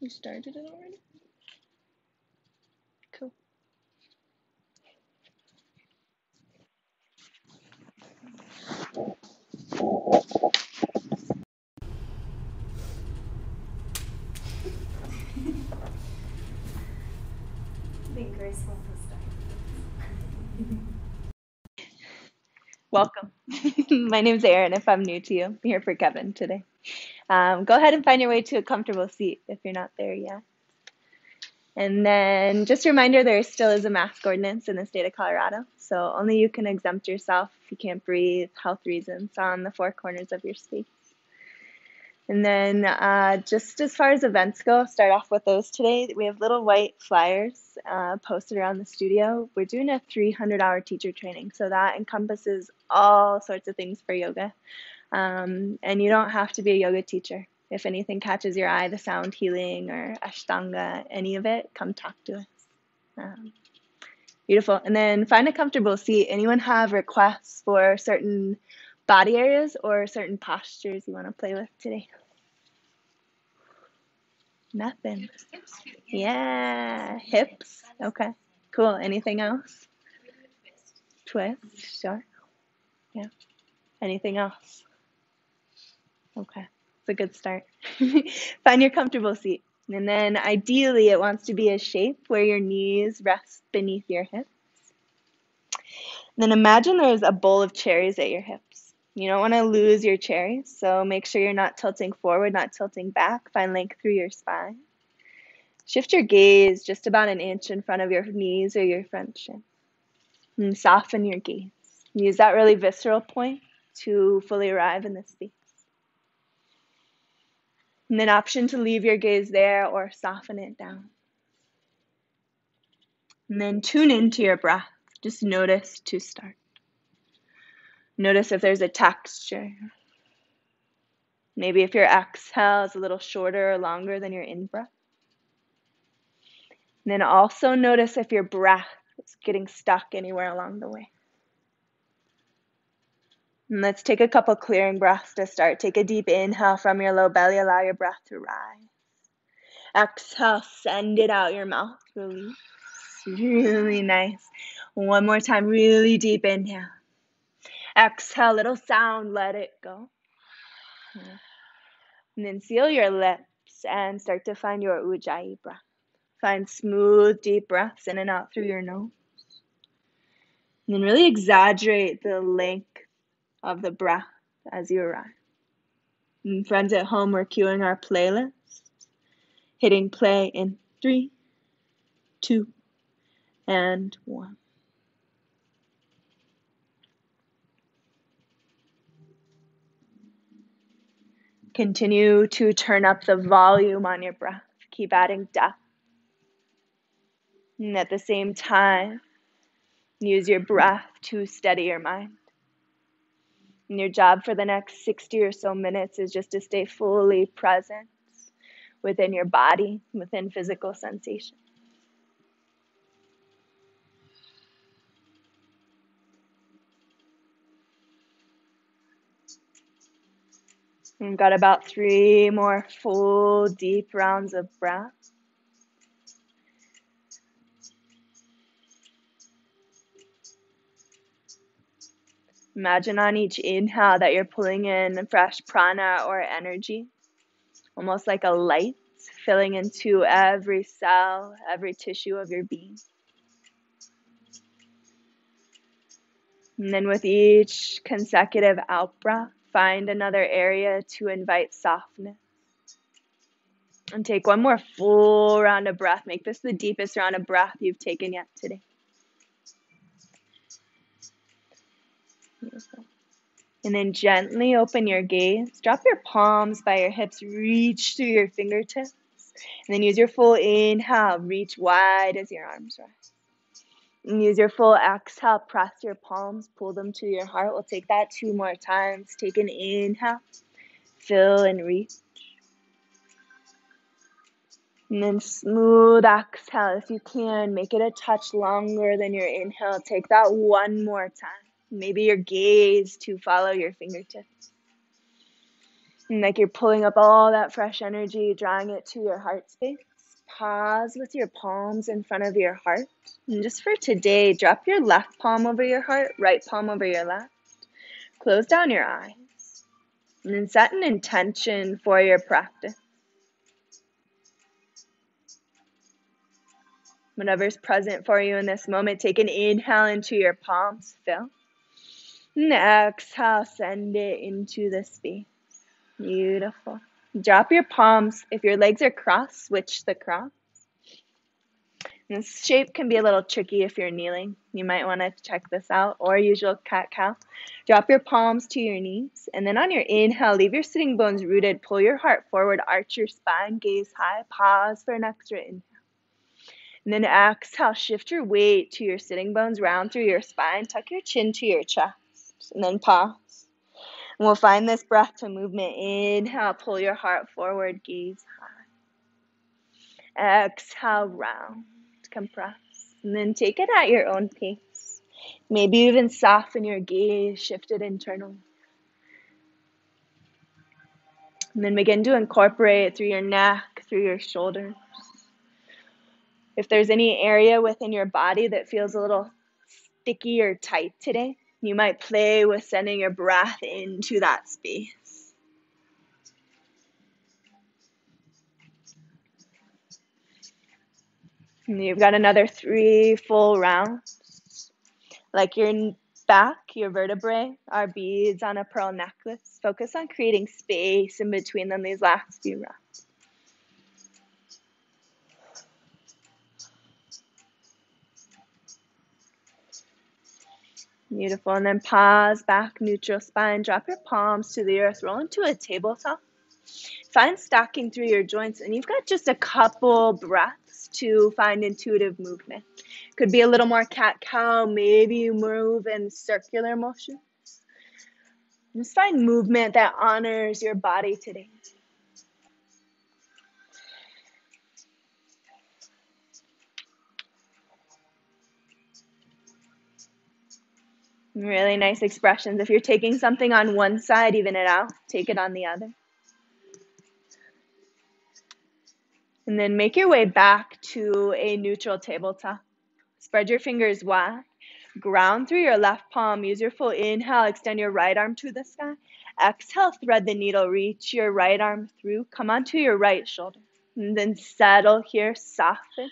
You started it already? Cool. I think Grace wants to start. Welcome. My name's Erin. If I'm new to you, I'm here for Kevin today. Go ahead and find your way to a comfortable seat if you're not there yet. And then just a reminder, there still is a mask ordinance in the state of Colorado, so only you can exempt yourself if you can't breathe, health reasons, on the four corners of your space. And then just as far as events go, I'll start off with those today. We have little white flyers posted around the studio. We're doing a 300-hour teacher training, so that encompasses all sorts of things for yoga. And you don't have to be a yoga teacher. If anything catches your eye, the sound healing or Ashtanga, any of it, come talk to us. Beautiful. And then find a comfortable seat. Anyone have requests for certain body areas or certain postures you want to play with today? Nothing. Yeah, hips. Okay, cool. Anything else? Twist, sure. Yeah. Anything else? Okay, it's a good start. Find your comfortable seat. And then ideally it wants to be a shape where your knees rest beneath your hips. And then imagine there's a bowl of cherries at your hips. You don't want to lose your cherries, so make sure you're not tilting forward, not tilting back. Find length through your spine. Shift your gaze just about an inch in front of your knees or your front shin. And soften your gaze. Use that really visceral point to fully arrive in this space. And then option to leave your gaze there or soften it down. And then tune into your breath. Just notice to start. Notice if there's a texture. Maybe if your exhale is a little shorter or longer than your in-breath. And then also notice if your breath is getting stuck anywhere along the way. And let's take a couple clearing breaths to start. Take a deep inhale from your low belly. Allow your breath to rise. Exhale, send it out your mouth. Release. Really nice. One more time, really deep inhale. Exhale, little sound, let it go. And then seal your lips and start to find your Ujjayi breath. Find smooth, deep breaths in and out through your nose. And then really exaggerate the length of the breath as you arrive. And friends at home, we're cueing our playlist. Hitting play in 3, 2, and 1. Continue to turn up the volume on your breath. Keep adding depth. And at the same time, use your breath to steady your mind. And your job for the next 60 or so minutes is just to stay fully present within your body, within physical sensation. We've got about 3 more full, deep rounds of breath. Imagine on each inhale that you're pulling in fresh prana or energy, almost like a light filling into every cell, every tissue of your being. And then with each consecutive out-breath, find another area to invite softness. And take one more full round of breath. Make this the deepest round of breath you've taken yet today. Beautiful. And then gently open your gaze. Drop your palms by your hips. Reach through your fingertips. And then use your full inhale. Reach wide as your arms rise. And use your full exhale. Press your palms. Pull them to your heart. We'll take that 2 more times. Take an inhale. Fill and reach. And then smooth exhale. If you can, make it a touch longer than your inhale. Take that 1 more time. Maybe your gaze to follow your fingertips. And like you're pulling up all that fresh energy, drawing it to your heart space. Pause with your palms in front of your heart. And just for today, drop your left palm over your heart, right palm over your left. Close down your eyes. And then set an intention for your practice. Whatever's present for you in this moment, take an inhale into your palms, fill. And exhale, send it into the space. Beautiful. Drop your palms. If your legs are crossed, switch the cross. This shape can be a little tricky if you're kneeling. You might want to check this out, or usual cat-cow. Drop your palms to your knees, and then on your inhale, leave your sitting bones rooted. Pull your heart forward, arch your spine, gaze high. Pause for an extra inhale. And then exhale, shift your weight to your sitting bones, round through your spine. Tuck your chin to your chest, and then pause. And we'll find this breath to movement. Inhale, pull your heart forward, gaze high. Exhale, round, compress. And then take it at your own pace. Maybe even soften your gaze, shift it internally. And then begin to incorporate it through your neck, through your shoulders. If there's any area within your body that feels a little sticky or tight today, you might play with sending your breath into that space. And you've got another 3 full rounds. Like your back, your vertebrae are beads on a pearl necklace. Focus on creating space in between them these last few rounds. Beautiful. And then pause, back, neutral spine. Drop your palms to the earth. Roll into a tabletop. Find stacking through your joints. And you've got just a couple breaths to find intuitive movement. Could be a little more cat-cow. Maybe you move in circular motion. Just find movement that honors your body today. Really nice expressions. If you're taking something on one side, even it out. Take it on the other. And then make your way back to a neutral tabletop. Spread your fingers wide. Ground through your left palm. Use your full inhale. Extend your right arm to the sky. Exhale, thread the needle. Reach your right arm through. Come onto your right shoulder. And then settle here. Soften.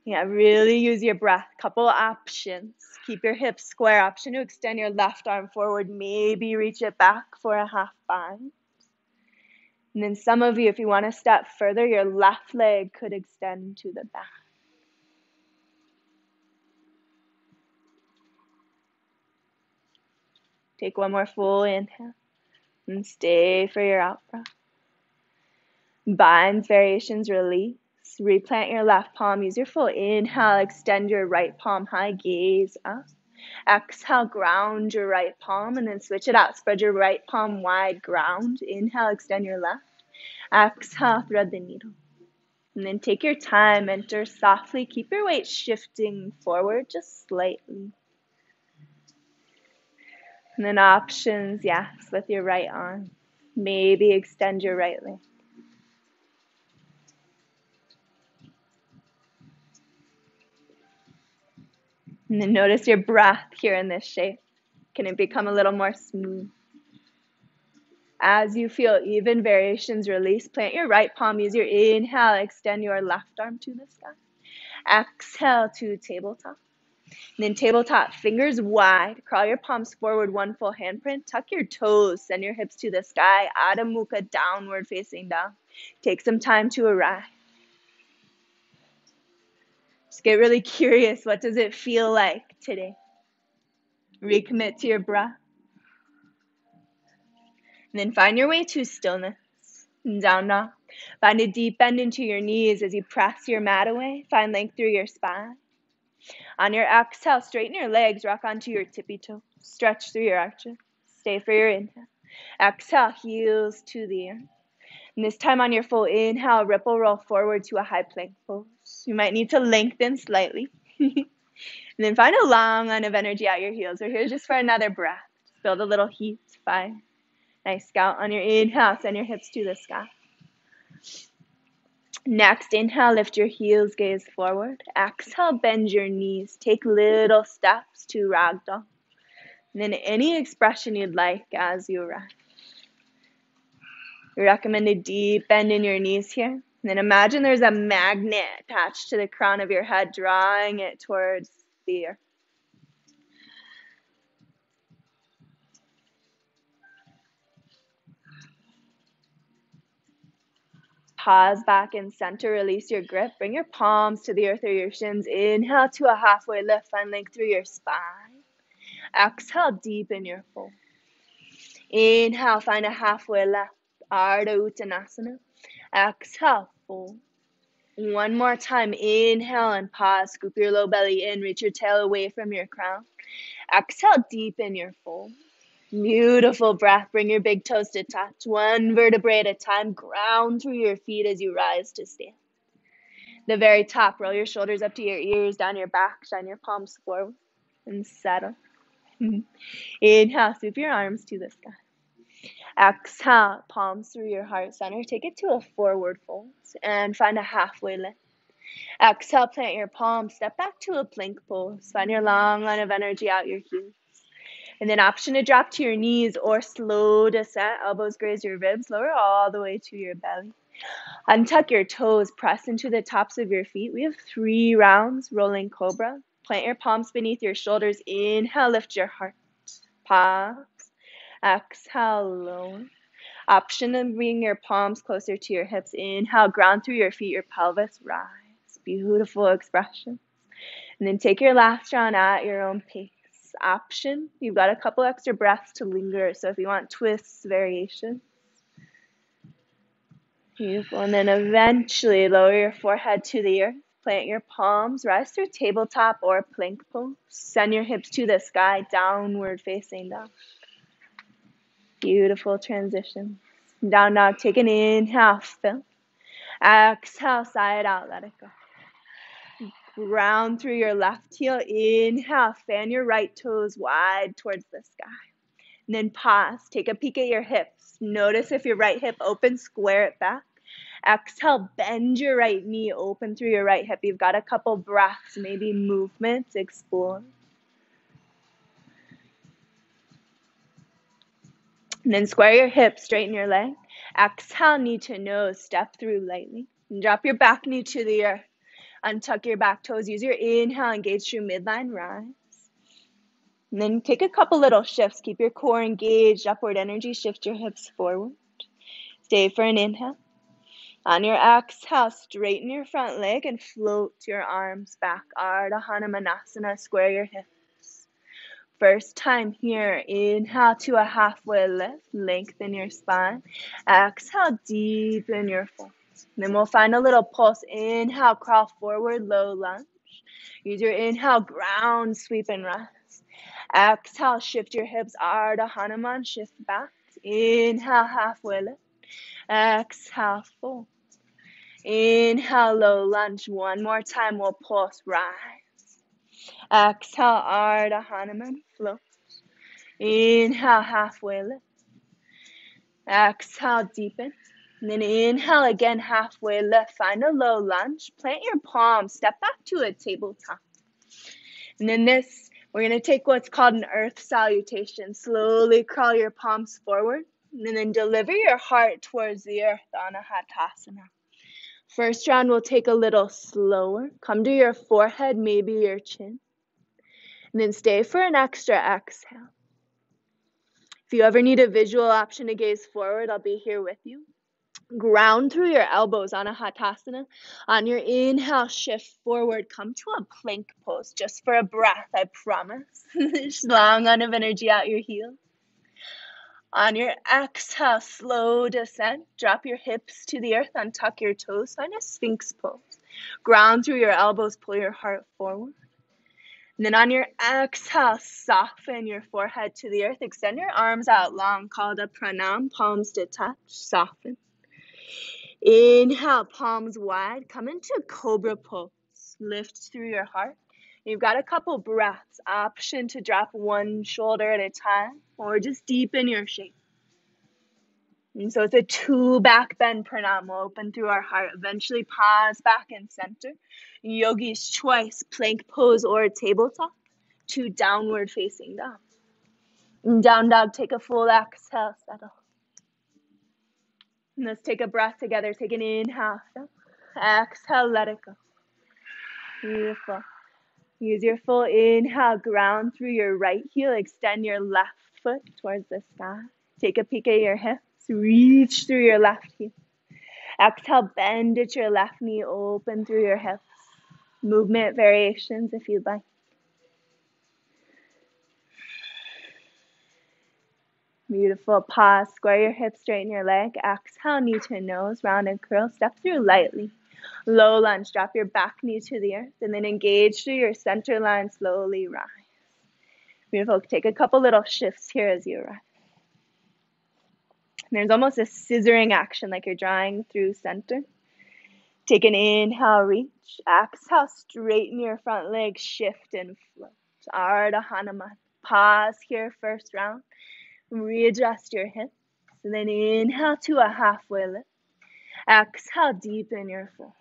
Yeah, really use your breath. Couple options. Keep your hips square. Option to extend your left arm forward. Maybe reach it back for a half bind. And then some of you, if you want to step further, your left leg could extend to the back. Take one more full inhale and stay for your out breath. Binds, variations, release. Replant your left palm. Use your full inhale. Extend your right palm high. Gaze up. Exhale, ground your right palm and then switch it out. Spread your right palm wide. Ground. Inhale, extend your left. Exhale, thread the needle. And then take your time. Enter softly. Keep your weight shifting forward just slightly. And then options, yes, with your right arm. Maybe extend your right leg. And then notice your breath here in this shape. Can it become a little more smooth? As you feel even variations release, plant your right palm. Use your inhale. Extend your left arm to the sky. Exhale to tabletop. And then tabletop, fingers wide. Crawl your palms forward, one full handprint. Tuck your toes. Send your hips to the sky. Adho Mukha, downward facing down. Take some time to arrive. Just get really curious. What does it feel like today? Recommit to your breath. And then find your way to stillness. And down dog. Find a deep bend into your knees as you press your mat away. Find length through your spine. On your exhale, straighten your legs. Rock onto your tippy toe. Stretch through your arches. Stay for your inhale. Exhale, heels to the earth. And this time on your full inhale, ripple roll forward to a high plank pose. You might need to lengthen slightly. And then find a long line of energy at your heels. We're here just for another breath. Just build a little heat. 5, Nice, Scout. On your inhale, send your hips to the sky. Next, inhale, lift your heels, gaze forward. Exhale, bend your knees. Take little steps to ragdoll. And then any expression you'd like as you rise. We recommend a deep bend in your knees here. And then imagine there's a magnet attached to the crown of your head, drawing it towards the earth. Pause back in center, release your grip. Bring your palms to the earth or your shins. Inhale to a halfway lift, find length through your spine. Exhale, deepen your fold. Inhale, find a halfway lift, Ardha Uttanasana. Exhale, fold. One more time, inhale and pause. Scoop your low belly in, reach your tail away from your crown. Exhale, deepen your fold. Beautiful breath. Bring your big toes to touch. One vertebrae at a time. Ground through your feet as you rise to stand. The very top, roll your shoulders up to your ears, down your back, shine your palms forward, and settle. Inhale, sweep your arms to the sky. Exhale, palms through your heart center. Take it to a forward fold and find a halfway lift. Exhale, plant your palms. Step back to a plank pose. Find your long line of energy out your heels. And then option to drop to your knees or slow descent. Elbows graze your ribs. Lower all the way to your belly. Untuck your toes. Press into the tops of your feet. We have 3 rounds. Rolling cobra. Plant your palms beneath your shoulders. Inhale, lift your heart. Pause. Exhale, lower. Option to bring your palms closer to your hips. Inhale, ground through your feet, your pelvis. Rise. Beautiful expression. And then take your last round at your own pace. Option, you've got a couple extra breaths to linger, so if you want twists, variation. Beautiful. And then eventually lower your forehead to the earth. Plant your palms, rise through tabletop or plank pose. Send your hips to the sky, downward facing dog. Beautiful transition. Down dog, take an inhale, fill. Exhale, sigh it out, let it go. Ground through your left heel. Inhale, fan your right toes wide towards the sky. And then pause. Take a peek at your hips. Notice if your right hip opens, square it back. Exhale, bend your right knee, open through your right hip. You've got a couple breaths, maybe movements, explore. And then square your hips, straighten your leg. Exhale, knee to nose, step through lightly. And drop your back knee to the earth. Untuck your back toes. Use your inhale, engage through midline, rise. And then take a couple little shifts. Keep your core engaged, upward energy. Shift your hips forward. Stay for an inhale. On your exhale, straighten your front leg and float your arms back. Ardha Hanumanasana, square your hips. First time here, inhale to a halfway lift. Lengthen your spine. Exhale, deepen your fold. Then we'll find a little pulse. Inhale, crawl forward, low lunge. Use your inhale, ground, sweep and rest. Exhale, shift your hips, Ardha Hanuman, shift back. Inhale, halfway lift. Exhale, fold. Inhale, low lunge. One more time, we'll pulse, rise. Exhale, Ardha Hanuman, float. Inhale, halfway lift. Exhale, deepen. And then inhale again, halfway lift. Find a low lunge. Plant your palms. Step back to a tabletop. And then we're going to take what's called an earth salutation. Slowly crawl your palms forward. And then deliver your heart towards the earth, Anahatasana. First round, we'll take a little slower. Come to your forehead, maybe your chin. And then stay for an extra exhale. If you ever need a visual option to gaze forward, I'll be here with you. Ground through your elbows, Anahatasana. On your inhale, shift forward. Come to a plank pose just for a breath, I promise. Long line of energy out your heels. On your exhale, slow descent. Drop your hips to the earth, untuck your toes. Find a sphinx pose. Ground through your elbows, pull your heart forward. And then on your exhale, soften your forehead to the earth. Extend your arms out long, called a pranam, palms to touch, soften. Inhale, palms wide. Come into cobra pose. Lift through your heart. You've got a couple breaths. Option to drop one shoulder at a time or just deepen your shape. And so it's a 2 back bend pranam. We'll open through our heart. Eventually pause back and center. Yogi's choice, plank pose or tabletop. 2 downward facing dog. And down dog, take a full exhale, settle. And let's take a breath together. Take an inhale. Exhale, let it go. Beautiful. Use your full inhale, ground through your right heel. Extend your left foot towards the sky. Take a peek at your hips. Reach through your left heel. Exhale, bend at your left knee, open through your hips. Movement variations if you'd like. Beautiful. Pause. Square your hips, straighten your leg. Exhale, knee to nose, round and curl. Step through lightly. Low lunge. Drop your back knee to the earth and then engage through your center line. Slowly rise. Beautiful. Take a couple little shifts here as you rise. And there's almost a scissoring action like you're drawing through center. Take an inhale, reach. Exhale, straighten your front leg, shift and float. Ardha Hanuman. Pause here, first round. Readjust your hips. And then inhale to a halfway lift. Exhale, deepen your flow.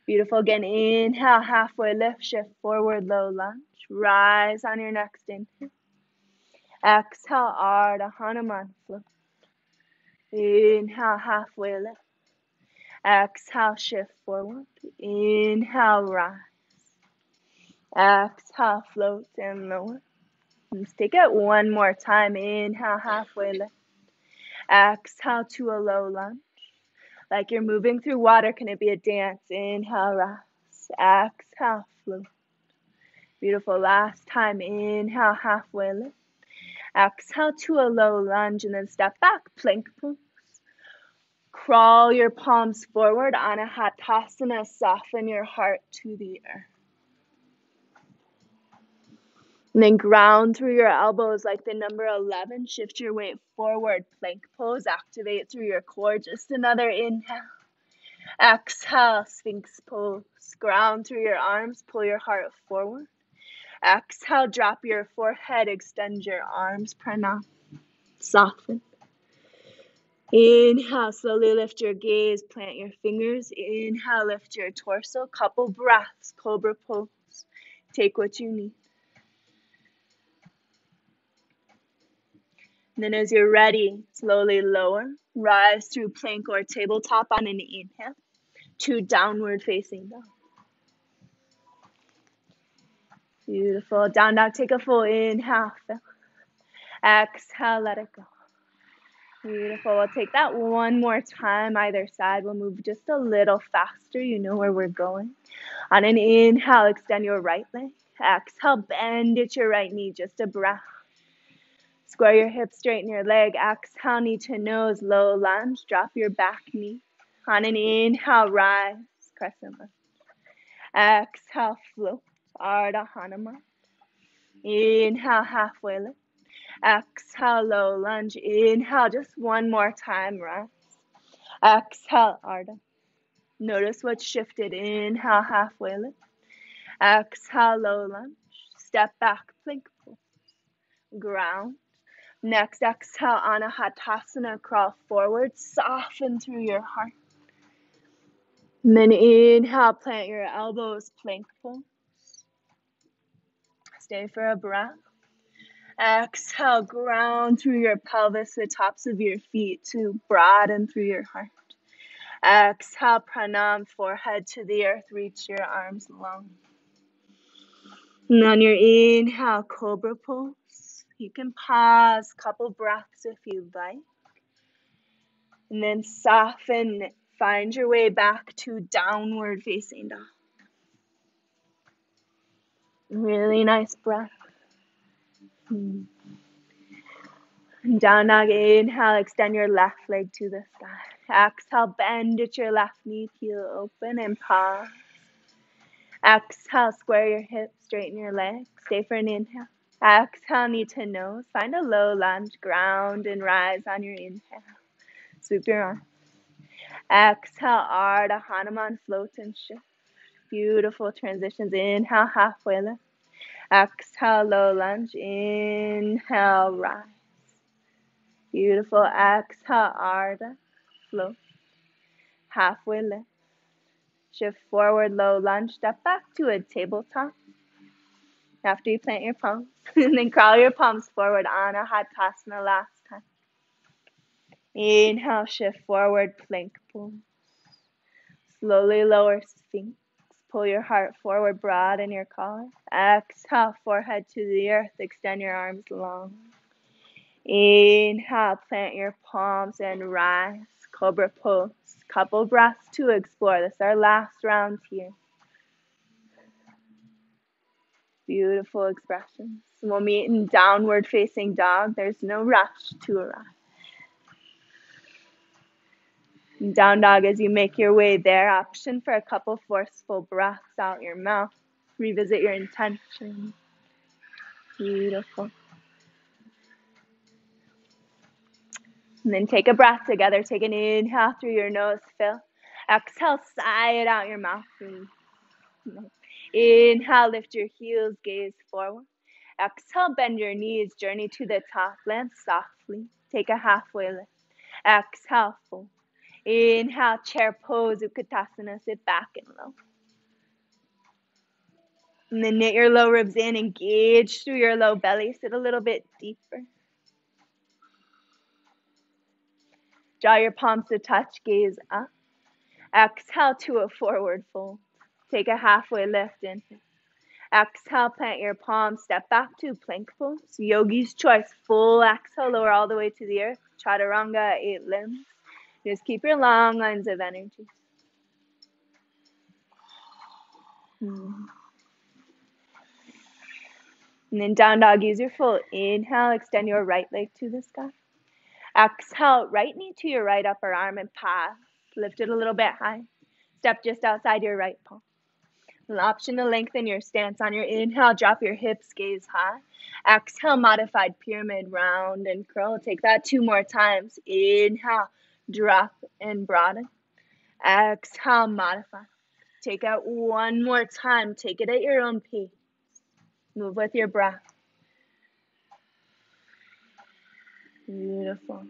Beautiful. Again, inhale, halfway lift, shift forward, low lunge. Rise on your next inhale. Exhale, Ardha Hanuman, float. Inhale, halfway lift. Exhale, shift forward. Inhale, rise. Exhale, float and lower. Let's take it one more time. Inhale, halfway lift. Exhale to a low lunge. Like you're moving through water, can it be a dance? Inhale, rise. Exhale, float. Beautiful. Last time. Inhale, halfway lift. Exhale to a low lunge and then step back. Plank pose. Crawl your palms forward. Anahatasana. Soften your heart to the earth. And then ground through your elbows like the number 11. Shift your weight forward. Plank pose. Activate through your core. Just another inhale. Exhale. Sphinx pose. Ground through your arms. Pull your heart forward. Exhale. Drop your forehead. Extend your arms. Pranam. Soften. Inhale. Slowly lift your gaze. Plant your fingers. Inhale. Lift your torso. Couple breaths. Cobra pose. Take what you need. And then as you're ready, slowly lower. Rise through plank or tabletop on an inhale. 2 downward facing dog. Beautiful. Down dog, take a full inhale. Exhale, let it go. Beautiful. We'll take that one more time either side. We'll move just a little faster. You know where we're going. On an inhale, extend your right leg. Exhale, bend at your right knee. Just a breath. Square your hips, straighten your leg. Exhale, knee to nose, low lunge. Drop your back knee. On an inhale, rise, crescent lunge. Exhale, float, Ardha Hanuman. Inhale, halfway lift. Exhale, low lunge. Inhale, just one more time, rise. Exhale, Ardha. Notice what's shifted. Inhale, halfway lift. Exhale, low lunge. Step back, plank pose. Ground. Next, exhale, Anahatasana, crawl forward, soften through your heart. And then inhale, plant your elbows, plank pose. Stay for a breath. Exhale, ground through your pelvis, the tops of your feet to broaden through your heart. Exhale, pranam, forehead to the earth, reach your arms long. And on your inhale, cobra pose. You can pause, couple breaths if you'd like. And then soften, find your way back to downward facing dog. Really nice breath. And down dog, inhale, extend your left leg to the sky. Exhale, bend at your left knee, heel open and pause. Exhale, square your hips, straighten your legs. Stay for an inhale. Exhale, knee to nose. Find a low lunge, ground and rise on your inhale. Sweep your arms. Exhale, Ardha Hanuman, float and shift. Beautiful transitions. Inhale, halfway lift. Exhale, low lunge. Inhale, rise. Beautiful. Exhale, Ardha. Float. Halfway lift. Shift forward, low lunge. Step back to a tabletop. After you plant your palms. And then crawl your palms forward, Anahata last time. Inhale, shift forward, plank pose. Slowly lower Sphinx. Pull your heart forward, broaden your collar. Exhale, forehead to the earth. Extend your arms long. Inhale, plant your palms and rise. Cobra pose. Couple breaths to explore. This is our last round here. Beautiful expressions. We'll meet in downward facing dog. There's no rush to arrive. In down dog, as you make your way there, option for a couple forceful breaths out your mouth. Revisit your intention. Beautiful. And then take a breath together. Take an inhale through your nose, fill. Exhale, sigh it out your mouth. Inhale, lift your heels, gaze forward. Exhale, bend your knees, journey to the top. Land softly. Take a halfway lift. Exhale, fold. Inhale, chair pose, Utkatasana. Sit back and low. And then knit your low ribs in, engage through your low belly. Sit a little bit deeper. Draw your palms to touch, gaze up. Exhale to a forward fold. Take a halfway lift in. Exhale, plant your palms, step back to plank pose. Yogi's choice, full exhale, lower all the way to the earth. Chaturanga, 8 limbs. Just keep your long lines of energy. And then down dog, use your full inhale, extend your right leg to the sky. Exhale, right knee to your right upper arm and pass. Lift it a little bit high. Step just outside your right palm. An option to lengthen your stance on your inhale, drop your hips, gaze high. Exhale, modified pyramid, round and curl. Take that 2 more times. Inhale, drop and broaden. Exhale, modify. Take out 1 more time. Take it at your own pace. Move with your breath. Beautiful.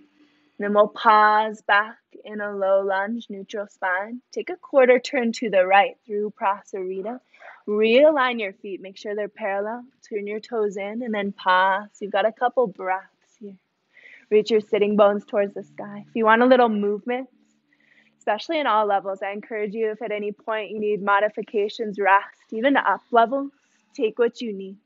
Then we'll pause back in a low lunge, neutral spine. Take a quarter turn to the right through Prasarita. Realign your feet. Make sure they're parallel. Turn your toes in and then pause. You've got a couple breaths here. Reach your sitting bones towards the sky. If you want a little movement, especially in all levels, I encourage you, if at any point you need modifications, rest, even up levels, take what you need.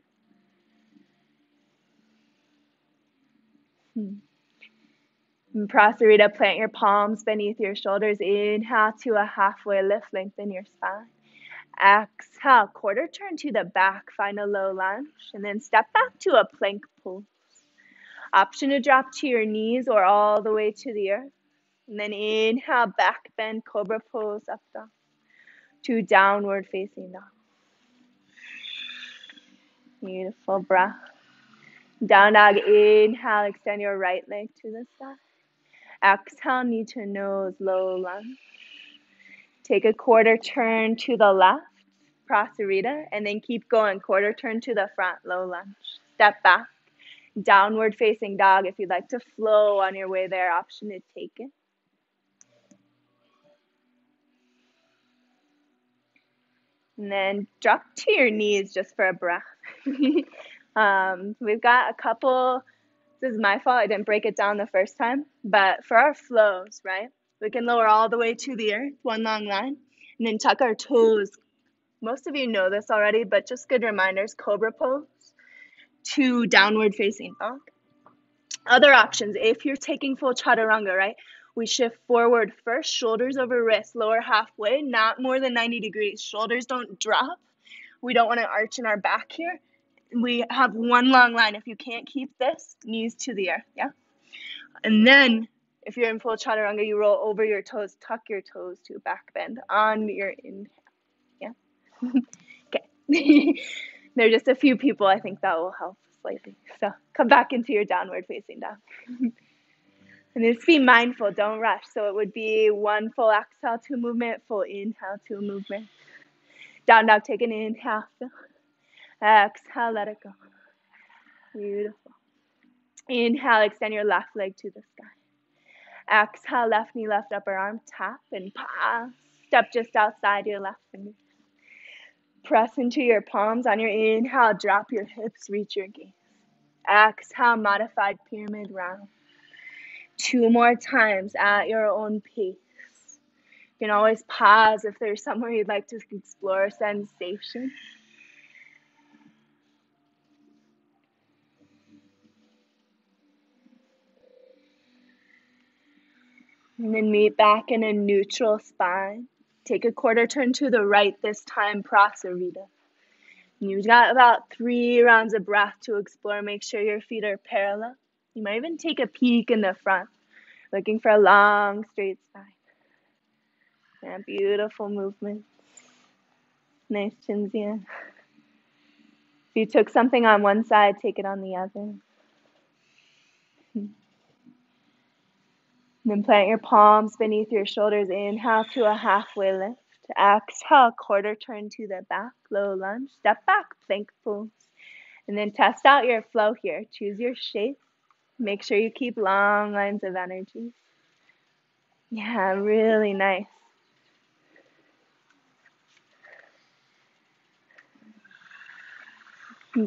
In Prasarita, plant your palms beneath your shoulders. Inhale to a halfway lift, lengthen your spine. Exhale, quarter turn to the back, find a low lunge, and then step back to a plank pose. Option to drop to your knees or all the way to the earth. And then inhale, back bend, cobra pose, up dog, to downward facing dog. Beautiful breath. Down dog, inhale, extend your right leg to the side. Exhale, knee to nose, low lunge. Take a quarter turn to the left, Prasarita, and then keep going. Quarter turn to the front, low lunge. Step back, downward facing dog. If you'd like to flow on your way there, option to take it. And then drop to your knees just for a breath. We've got a couple. This is my fault. I didn't break it down the first time. But for our flows, right, we can lower all the way to the earth, 1 long line, and then tuck our toes. Most of you know this already, but just good reminders. Cobra pose to downward facing dog. Other options, if you're taking full chaturanga, right, we shift forward first, shoulders over wrists, lower halfway, not more than 90 degrees. Shoulders don't drop. We don't want to arch in our back here. We have 1 long line. If you can't keep this, knees to the earth, yeah? And then, if you're in full chaturanga, you roll over your toes, tuck your toes to back bend on your inhale, yeah? Okay. There are just a few people I think that will help slightly. So, come back into your downward facing dog. And just be mindful, don't rush. So it would be 1 full exhale to movement, full inhale to movement. Down dog, take an inhale. Exhale, let it go. Beautiful. Inhale, extend your left leg to the sky. Exhale, left knee, left upper arm, tap and pause. Step just outside your left finger. Press into your palms. On your inhale, drop your hips, reach your gaze. Exhale, modified pyramid round. 2 more times at your own pace. You can always pause if there's somewhere you'd like to explore sensation. And then meet back in a neutral spine. Take a quarter turn to the right this time, Prasarita. You've got about 3 rounds of breath to explore. Make sure your feet are parallel. You might even take a peek in the front, looking for a long, straight spine. Yeah, beautiful movement. Nice chins in. If you took something on one side, take it on the other. Then plant your palms beneath your shoulders. Inhale to a halfway lift. Exhale, quarter turn to the back, low lunge. Step back, plank pose. And then test out your flow here. Choose your shape. Make sure you keep long lines of energy. Yeah, really nice.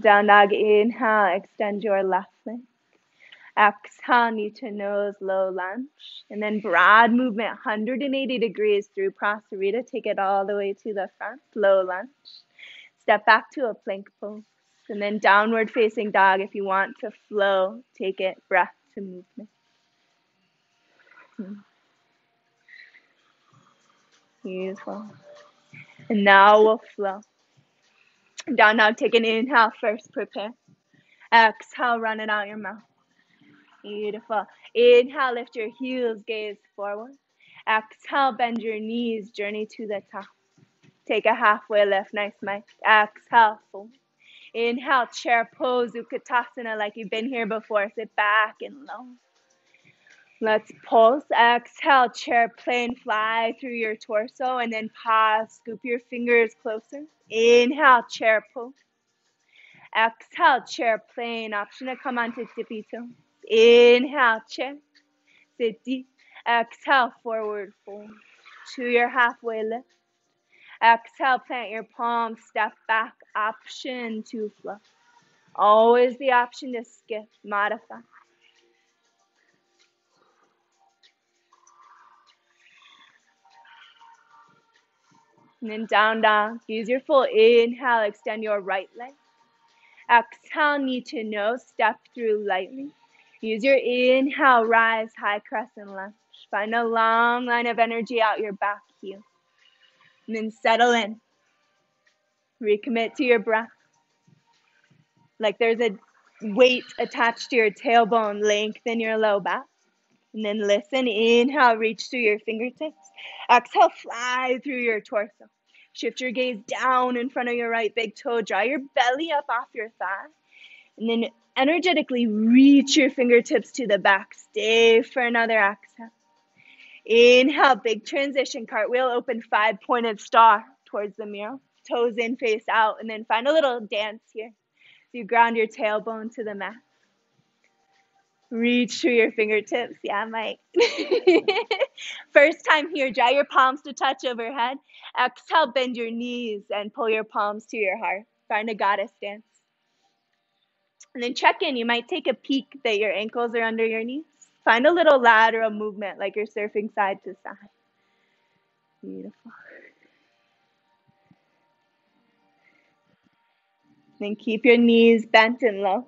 Down dog, inhale, extend your left leg. Exhale, knee to nose, low lunge. And then broad movement, 180 degrees through Prasarita. Take it all the way to the front, low lunge. Step back to a plank pose. And then downward facing dog. If you want to flow, take it breath to movement. Beautiful. And now we'll flow. Down dog, take an inhale first, prepare. Exhale, run it out your mouth. Beautiful. Inhale, lift your heels, gaze forward. Exhale, bend your knees, journey to the top. Take a halfway lift, nice, Mike. Exhale, fold. Inhale, chair pose, Utkatasana, like you've been here before. Sit back and low. Let's pulse. Exhale, chair plane, fly through your torso, and then pause. Scoop your fingers closer. Inhale, chair pose. Exhale, chair plane. Option to come onto tippy toes. Inhale, chair. Sit deep. Exhale, forward fold. To your halfway lift. Exhale, plant your palms. Step back. Option to flow. Always the option to skip. Modify. And then down dog. Use your full inhale. Extend your right leg. Exhale, knee to nose. Step through lightly. Use your inhale. Rise, high crescent lunge. Find a long line of energy out your back heel. And then settle in. Recommit to your breath. Like there's a weight attached to your tailbone. Lengthen your low back. And then listen. Inhale, reach through your fingertips. Exhale, fly through your torso. Shift your gaze down in front of your right big toe. Draw your belly up off your thigh. And then energetically reach your fingertips to the back. Stay for another exhale. Inhale, big transition. Cartwheel, open 5-pointed star towards the mirror. Toes in, face out. And then find a little dance here. So you ground your tailbone to the mat. Reach through your fingertips. Yeah, Mike. First time here, draw your palms to touch overhead. Exhale, bend your knees and pull your palms to your heart. Find a goddess dance. And then check in. You might take a peek that your ankles are under your knees. Find a little lateral movement like you're surfing side to side. Beautiful. Then keep your knees bent and low.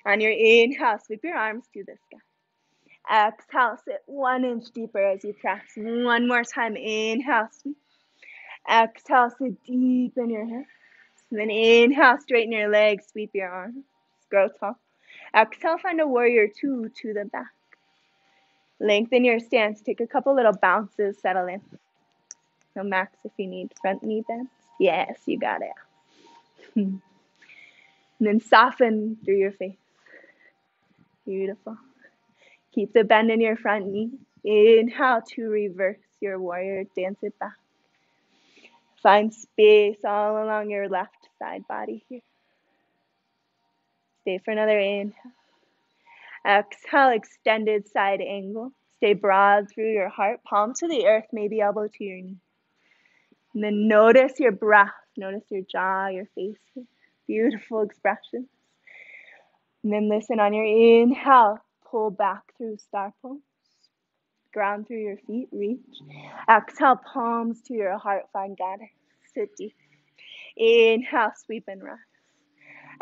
On your inhale, sweep your arms to the sky. Exhale, sit 1 inch deeper as you press. One more time. Inhale, sweep. Exhale, sit deep in your hips. Then inhale, straighten your legs, sweep your arms. Grow tall. Exhale, find a warrior 2 to the back. Lengthen your stance. Take a couple little bounces, settle in. No max if you need. Front knee bends. Yes, you got it. And then soften through your face. Beautiful. Keep the bend in your front knee. Inhale to reverse your warrior. Dance it back. Find space all along your left side body here. Stay for another inhale. Exhale, extended side angle. Stay broad through your heart, palm to the earth, maybe elbow to your knee. And then notice your breath. Notice your jaw, your face. Beautiful expression. And then listen on your inhale. Pull back through star pose. Ground through your feet, reach. Exhale, palms to your heart, find goddess. Sit deep. Inhale, sweep and rise.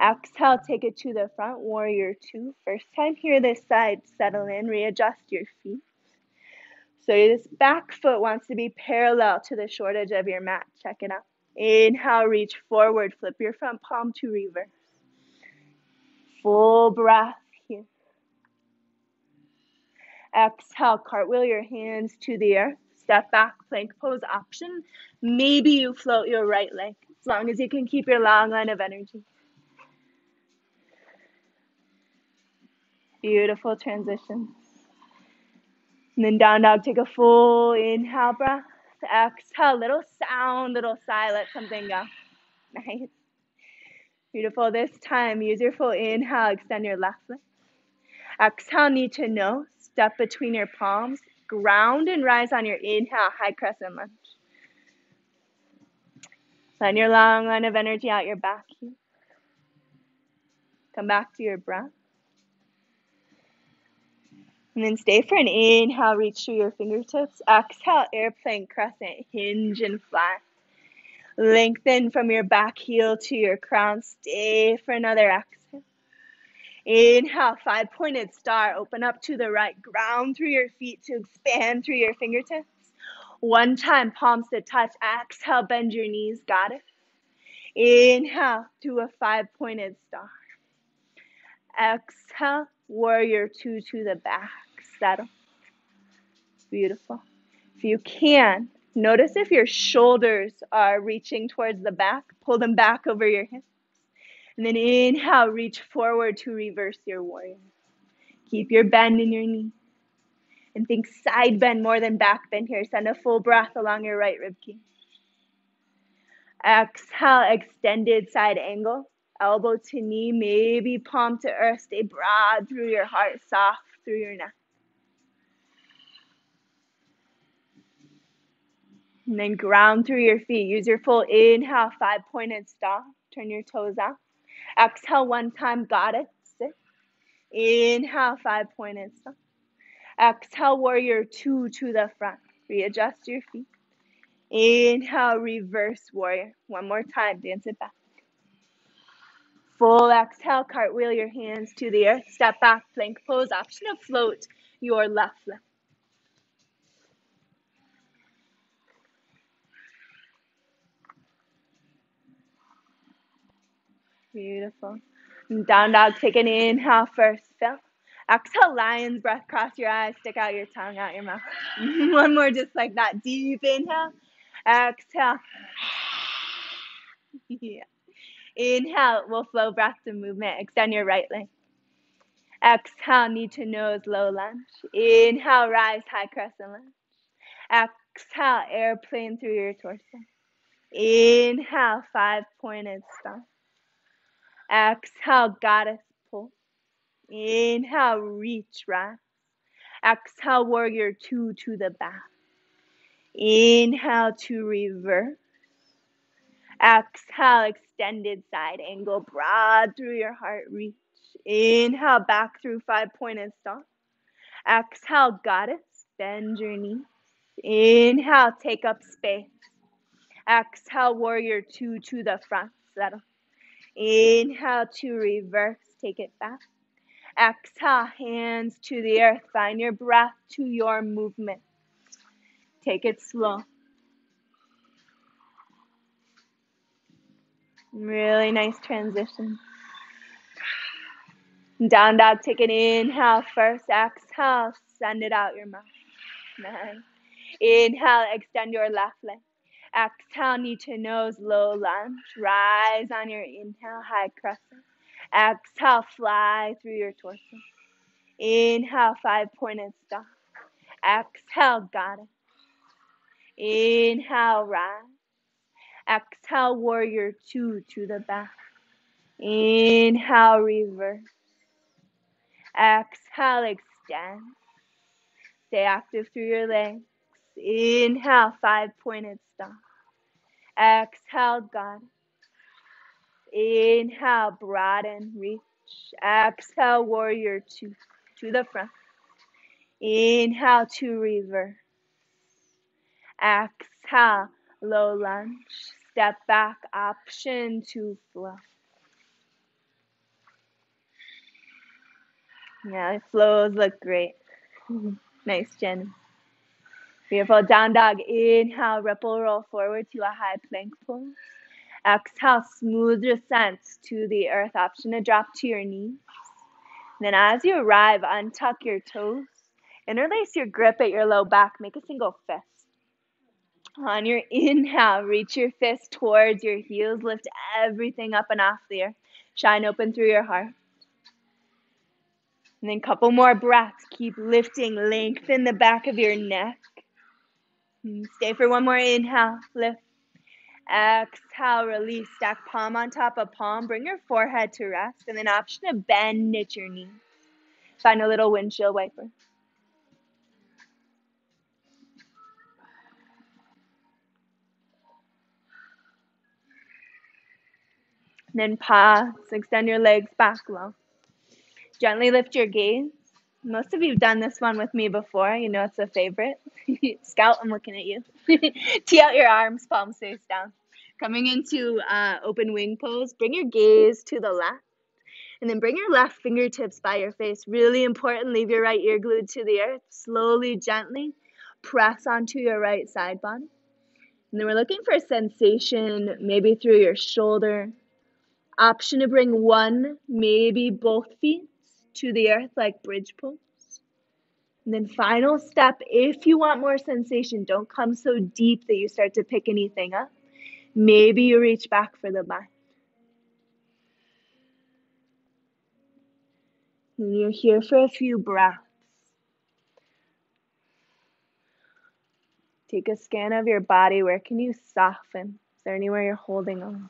Exhale, take it to the front, warrior two. First time here this side, settle in, readjust your feet. So this back foot wants to be parallel to the short edge of your mat. Check it out. Inhale, reach forward, flip your front palm to reverse. Full breath here. Exhale, cartwheel your hands to the earth. Step back, plank pose option. Maybe you float your right leg, as long as you can keep your long line of energy. Beautiful transition. And then down dog, take a full inhale breath. Exhale, little sound, little sigh, let something go. Nice. Beautiful. This time, use your full inhale, extend your left leg. Exhale, knee to nose, step between your palms, ground and rise on your inhale, high crescent lunge. Send your long line of energy out your back here. Come back to your breath. And then stay for an inhale, reach through your fingertips. Exhale, airplane crescent, hinge and fly. Lengthen from your back heel to your crown. Stay for another exhale. Inhale, five-pointed star. Open up to the right. Ground through your feet to expand through your fingertips. One time, palms to touch. Exhale, bend your knees. Got it? Inhale, do a five-pointed star. Exhale, warrior two to the back. Settle. Beautiful. If you can, notice if your shoulders are reaching towards the back. Pull them back over your hips. And then inhale, reach forward to reverse your warrior. Keep your bend in your knee. And think side bend more than back bend here. Send a full breath along your right rib cage. Exhale, extended side angle. Elbow to knee, maybe palm to earth. Stay broad through your heart, soft through your neck. And then ground through your feet. Use your full inhale, five-pointed star. Turn your toes out. Exhale one time, got it. Sit. Inhale, five-pointed star. Exhale, warrior two to the front. Readjust your feet. Inhale, reverse warrior. One more time, dance it back. Full exhale, cartwheel your hands to the earth. Step back, plank pose. Option to float your left leg. Beautiful. And down dog, take an inhale first, fill. Exhale, lion's breath, cross your eyes, stick out your tongue, out your mouth. One more just like that. Deep inhale. Exhale. Yeah. Inhale, we'll flow breath to movement. Extend your right leg. Exhale, knee to nose, low lunge. Inhale, rise, high crescent lunge. Exhale, airplane through your torso. Inhale, five-pointed star. Exhale, goddess pull. Inhale, reach, rise. Exhale, warrior two to the back. Inhale to reverse. Exhale, extended side angle, broad through your heart, reach. Inhale, back through five-pointed star. Exhale, goddess, bend your knees. Inhale, take up space. Exhale, warrior two to the front, settle. Inhale to reverse, take it back. Exhale, hands to the earth. Find your breath to your movement. Take it slow. Really nice transition. Down dog, take an inhale first. Exhale, send it out your mouth. Nice. Inhale, extend your left leg. Exhale, knee to nose, low lunge. Rise on your inhale, high crescent. Exhale, fly through your torso. Inhale, five-pointed star. Exhale, goddess. Inhale, rise. Exhale, warrior two to the back. Inhale, reverse. Exhale, extend. Stay active through your legs. Inhale, 5-pointed star. Exhale, God. Inhale, broaden, reach. Exhale, warrior two to the front. Inhale to reverse. Exhale, low lunge. Step back, option to flow. Yeah, flows look great. Nice, Jen. Beautiful. Down dog. Inhale, ripple roll forward to a high plank pose. Exhale, smooth descent to the earth. Option to drop to your knees. Then as you arrive, untuck your toes. Interlace your grip at your low back. Make a single fist. On your inhale, reach your fist towards your heels. Lift everything up and off the earth. Shine open through your heart. And then a couple more breaths. Keep lifting. Lengthen the back of your neck. And stay for one more inhale. Lift. Exhale, release. Stack palm on top of palm. Bring your forehead to rest. And then option to bend at your knees. Find a little windshield wiper. And then pause. Extend your legs back low. Gently lift your gaze. Most of you have done this one with me before. You know it's a favorite. Scout, I'm looking at you. Tee out your arms, palms face down. Coming into open wing pose, bring your gaze to the left. And then bring your left fingertips by your face. Really important, leave your right ear glued to the earth. Slowly, gently press onto your right side body. And then we're looking for a sensation maybe through your shoulder. Option to bring one, maybe both feet to the earth like bridge pose. And then final step, if you want more sensation, don't come so deep that you start to pick anything up. Maybe you reach back for the bind. And you're here for a few breaths. Take a scan of your body. Where can you soften? Is there anywhere you're holding on?